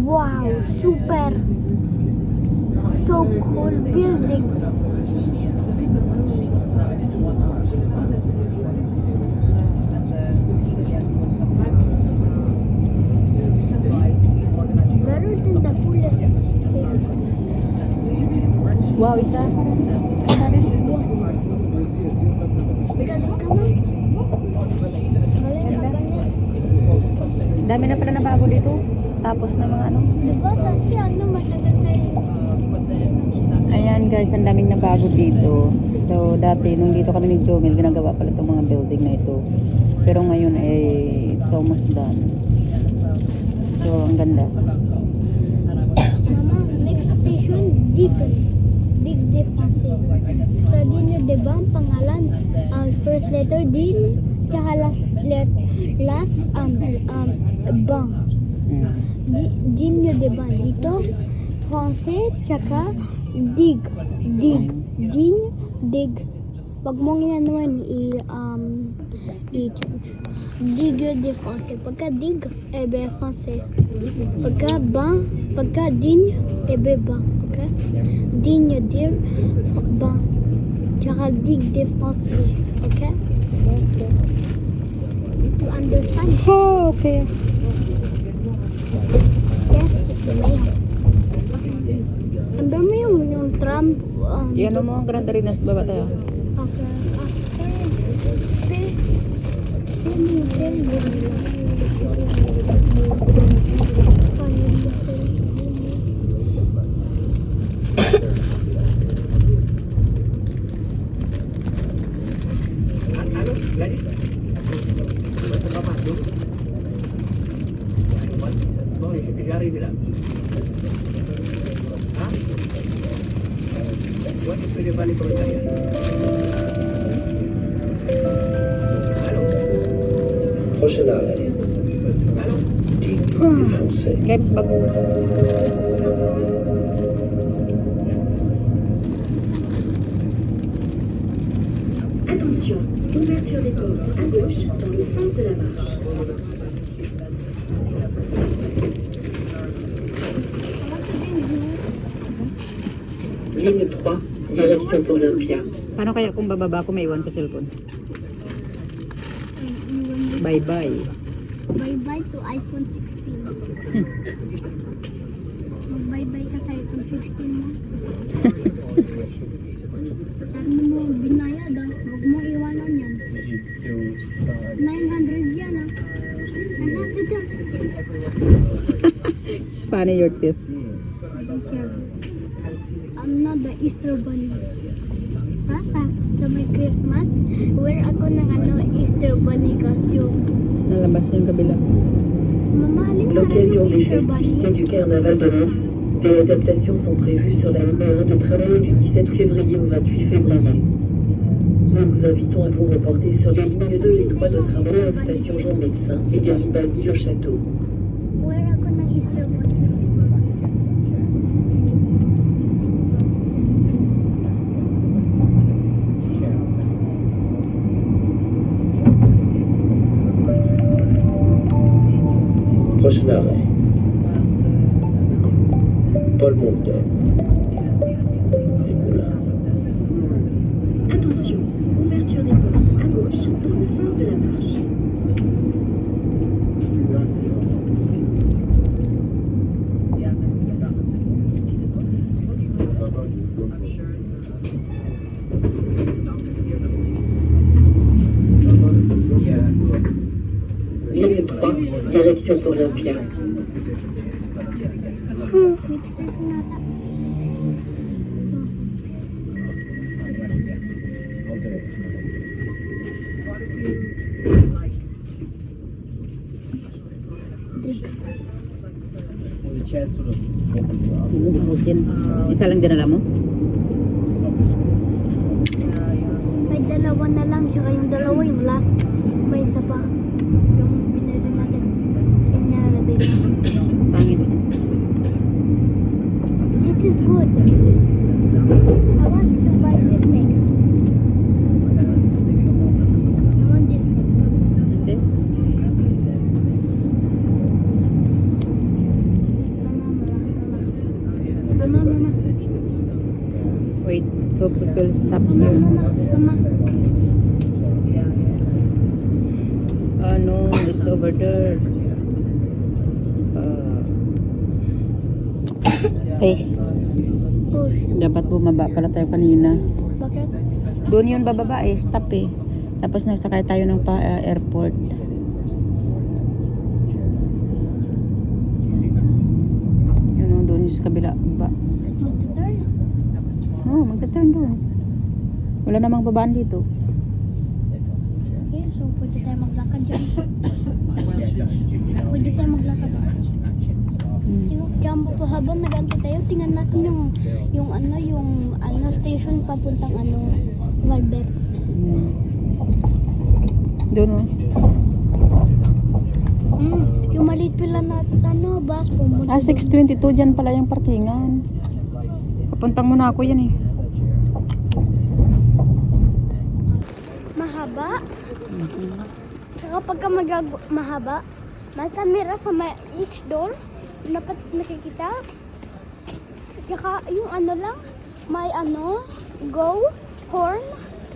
Wow, super. So cool building. Better than the coolest thing. Wow, isa pa rin. Galing ka man. Galing ka ganyan. Dami na pala na bago dito. Tapos na mga ano. Diba kasi ano matagal tayo. Ayan guys, ang daming na bago dito. So dati nung dito kami ni Jomel, ginagawa pala itong mga building na ito. Pero ngayon it's almost done. So ang ganda. Mama, next station, Dig. Dig de Francais. Sa din yun, diba ang pangalan? First letter din, tsaka last ba. Din yun, diba? Dito, Francais, tsaka dig. Dig. Din, dig. Pag mong yan naman, dig yun de Francais. Pagka dig, ebe Francais. Pagka din, ebe ba. Okay? Din yun de ba. Tsaka dig de Francais. Okay? To understand? Oh, okay. Yes, Amber mo yung tram. Yan mo ang Grand Arenas, baba tayo. Okay. Prochain arrêt. Digue du Français. Games bago. Attention, ouverture des portes à gauche dans le sens de la marche. Ligne 3, direction Olympia. Paano kaya kung bababa ko may iwan ko cellphone? Bye-bye. Bye-bye to iPhone 16. Mag-bye-bye ka sa iPhone 16 mo. Sabi mo binayad ah. Huwag mong iwanan yan. 900 yan ah. 900 yan. It's funny your teeth. I don't care. I'm not the Easter bunny. Sa may Christmas, wear ako ng Easter bunny costume. Nalabas na yung kabila. Mamahalin na L'occasion yung des Easter bunny. festivités du carnaval de Reims, des adaptations sont prévues sur la ligne 1 de travail du 17 février au 28 février. Nous vous invitons à vous reporter sur les lignes 2 et 3 de travail aux stations Jean Médecin et Garibaldi-Le Château. Wear ako ng Easter bunny. Prochain arrêt. Paul Montel. Et Moulin. Attention, ouverture des portes à gauche dans le sens de la marche. Ligne 3, direction Olympia. Next station nata. Ubusin. Isa lang dinala mo? May dalawa na lang, tsaka yung dalawa yung last. May isa pa. Yung binili natin. Sinyara baby. Pangit. This is good. I want to buy this next. I want this next. Kasi? So people stop Mama, here. mama. No, it's over there. Hey, Oh, dapat bumaba pala tayo kanina. bakit? Doon yun bababa eh, stop eh. Tapos nagsakay tayo ng airport. Yun o, doon yung sa kabila. Mag-turn. No, magta-turn doon. Wala namang babaan dito. Okay, so pwede tayo maglakad dyan. Pwede tayo maglakad. Diyan po habang nag-antay tayo, tingnan natin yung station papuntang Valbec. Doon o. Yung maliit pila na bus pumunta. 622 dyan pala yung parkingan. Papuntang muna ako yan eh. Mahaba. Saka pagka mahaba, may camera sa each door. Dapat nakikita. Saka yung lang, may go, horn.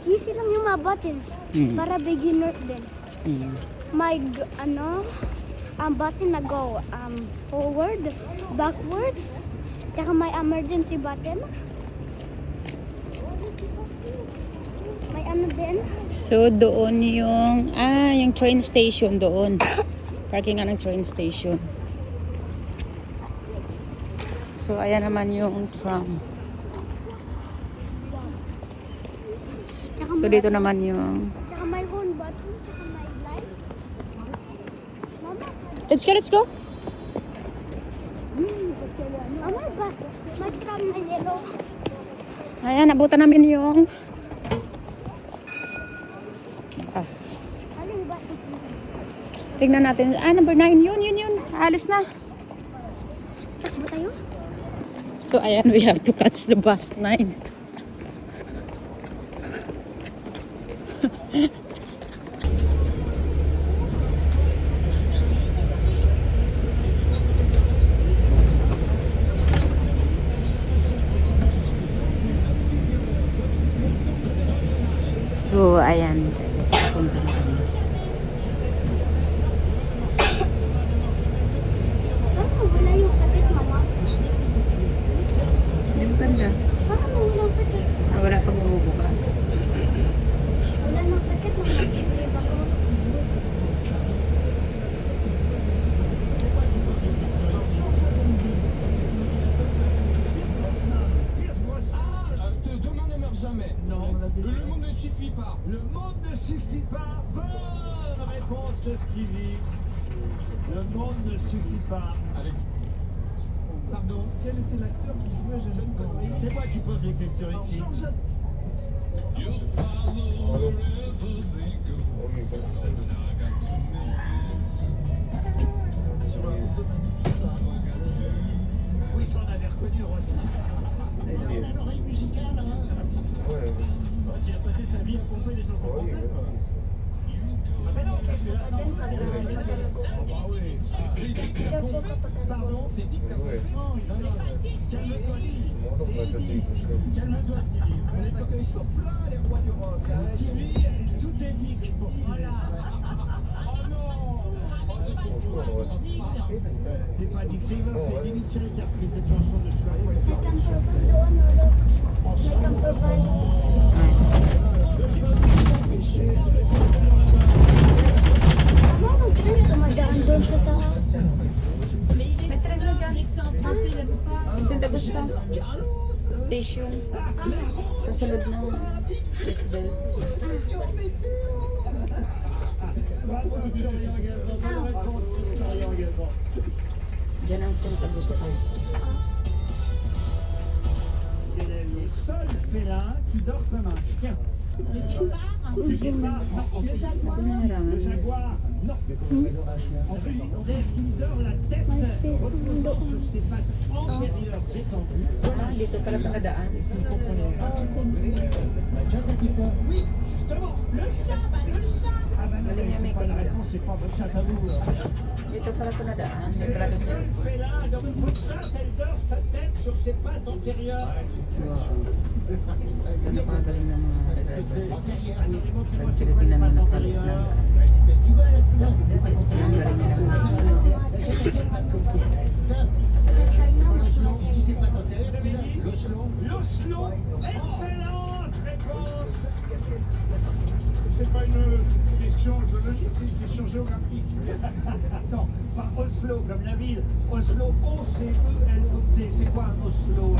Easy lang yung mabatin. Para beginners din. May button na go. Forward, backwards. Saka may emergency button. May din. So doon yung train station doon. Parkingan ng train station. So ayan naman yung tram. So dito naman yung Saka may horn button, saka may light. Mama, Let's go. may tram na yellow. Ayan, nabutan namin yung bus. Aling ba? Tingnan natin. Number 9. Yun. Alis na. Takbo tayo? So ayan, we have to catch the bus 9. So ayan, punta na kami. Wala yung sakit, mama. Yung ganda. Parang walang sakit. Wala pang bumubuka. Wala nang sakit, mama. Diba ko? Demain ne meurt jamais. Non, le monde ne suffit pas. Le monde ne suffit pas. Bonne réponse de Stevie. Le monde ne suffit pas. Avec... Pardon, quel était l'acteur qui jouait Jeanne Connery? C'est moi qui pose les questions ici. Oui, ça on avait reconnu Rosie. Un oreille musicale, hein? Qui a passé sa vie à composer des chansons françaises, quoi. Ah ben non, parce que là, ah oui. Pardon, c'est dit que t'as compris. Non, calme-toi, Stevie. Calme-toi, Stevie. On est pas comme ils sont pleins, les rois du rock. Stevie, tout est dit pour Stevie. Oh non! C'est pas Dick Taylor, c'est David Cherry qui a pris cette chanson de Tumadaan doon sa taas. Saan gusto? Station. Kasunod ng Brisbane. Diyan ang St. Augusta. Il est le seul félin qui dort comme un chien. Le guépard, non. Le jaguar, non. En plus, dès qu'il dort, la tête repose sur ses pattes antérieures étendues. Ah, dito pala nakadaan. Oui, justement, le chat, le chat. Ah ben non, c'est pas la réponse, c'est pas votre chat à vous. Dito pala ito nadaan. C'est le seul félin, donc votre chat, elle dort sa tête sur ses pattes antérieures. So, napakagaling ng mga driver. Attendez-moi plus loin, Pag c'est sila quoi les tinan mo pattes nakalit na. antérieures? Ang galing nila. L'Oslo, excellente réponse. C'est pas une question zoologique, c'est une question géographique. Non, pas Oslo comme la ville. Oslo, O-C-E-L-O-T. C'est quoi un Oslo?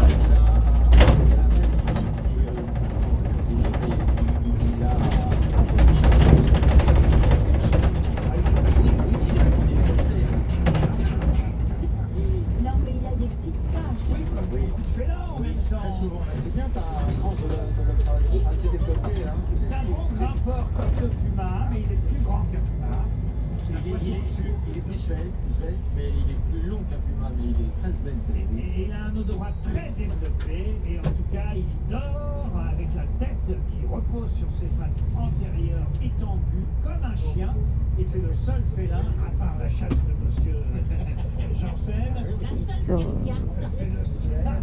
Non, mais il a des petites taches. Oui, comme beaucoup de félins en même temps. C'est bien, t'as un sens de l'observation assez développé. Hein. C'est un bon grimpeur comme le puma, mais il est plus grand qu'un puma. Il est plus svelte, mais il est plus long qu'un puma, mais il est très svelte. Et il a un odorat très développé, et en tout cas, il dort avec la tête qui repose sur ses pattes antérieures étendues comme un chien, et c'est le seul félin, à part la chatte de